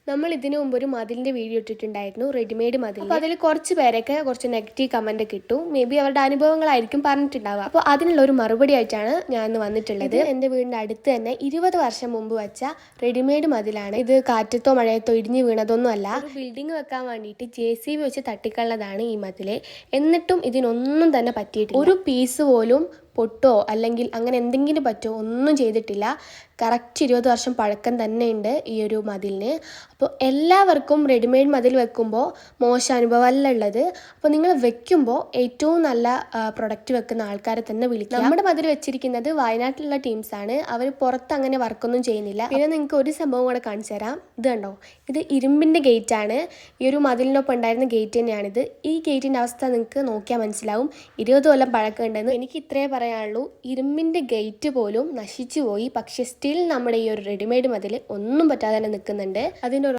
നമ്മൾ ഇതിനു മുമ്പ് ഒരു മതിലിൻ്റെ വീഡിയോ ഇട്ടിട്ടുണ്ടായിരുന്നു, റെഡിമെയ്ഡ് മതിൽ. അപ്പോൾ അതിൽ കുറച്ച് പേരൊക്കെ കുറച്ച് നെഗറ്റീവ് കമൻറ്റ് കിട്ടും. മേ ബി അവരുടെ അനുഭവങ്ങളായിരിക്കും പറഞ്ഞിട്ടുണ്ടാവുക. അപ്പോൾ അതിനുള്ള ഒരു മറുപടി ആയിട്ടാണ് ഞാൻ ഇന്ന് വന്നിട്ടുള്ളത്. എൻ്റെ വീടിൻ്റെ അടുത്ത് തന്നെ 20 വർഷം മുമ്പ് വെച്ച റെഡിമെയ്ഡ് മതിലാണ്. ഇത് കാറ്റത്തോ മഴയത്തോ ഇടിഞ്ഞു വീണതൊന്നുമല്ല. ഒരു ബിൽഡിംഗ് വെക്കാൻ വേണ്ടിയിട്ട് JCB വെച്ച് തട്ടിക്കളഞ്ഞതാണ് ഈ മതിൽ. എന്നിട്ടും ഇതിനൊന്നും തന്നെ പറ്റിയിട്ടില്ല. ഒരു പീസ് പോലും പൊട്ടോ അല്ലെങ്കിൽ അങ്ങനെ എന്തെങ്കിലും പറ്റുമോ ഒന്നും ചെയ്തിട്ടില്ല. കറക്റ്റ് 20 വർഷം പഴക്കം തന്നെയുണ്ട് ഈ ഒരു മതിലിന്. അപ്പോൾ എല്ലാവർക്കും റെഡിമെയ്ഡ് മതിൽ വെക്കുമ്പോൾ മോശം അനുഭവമല്ല ഉള്ളത്. അപ്പോൾ നിങ്ങൾ വെക്കുമ്പോൾ ഏറ്റവും നല്ല പ്രൊഡക്റ്റ് വെക്കുന്ന ആൾക്കാരെ തന്നെ വിളിക്കുക. നമ്മുടെ മതിൽ വെച്ചിരിക്കുന്നത് വയനാട്ടിലുള്ള ടീംസാണ്. അവർ പുറത്ത് അങ്ങനെ വർക്കൊന്നും ചെയ്യുന്നില്ല. പിന്നെ നിങ്ങൾക്ക് ഒരു സംഭവം കൂടെ കാണിച്ചു തരാം. ഇത് കണ്ടോ, ഇത് ഇരുമ്പിൻ്റെ ഗേറ്റാണ്. ഈ ഒരു മതിലിനൊപ്പം ഉണ്ടായിരുന്ന ഗേറ്റ് തന്നെയാണിത്. ഈ ഗേറ്റിൻ്റെ അവസ്ഥ നിങ്ങൾക്ക് നോക്കിയാൽ മനസ്സിലാവും. 20 കൊല്ലം പഴക്കമുണ്ടെന്ന്. എനിക്ക് ഇത്രേ പറയാനുള്ളൂ. ഇരുമ്പിൻ്റെ ഗേറ്റ് പോലും നശിച്ചു പോയി. പക്ഷേ സ്റ്റിൽ നമ്മുടെ ഈ ഒരു റെഡിമെയ്ഡ് മതിൽ ഒന്നും പറ്റാതെ തന്നെ നിൽക്കുന്നുണ്ട്. അതിൻ്റെ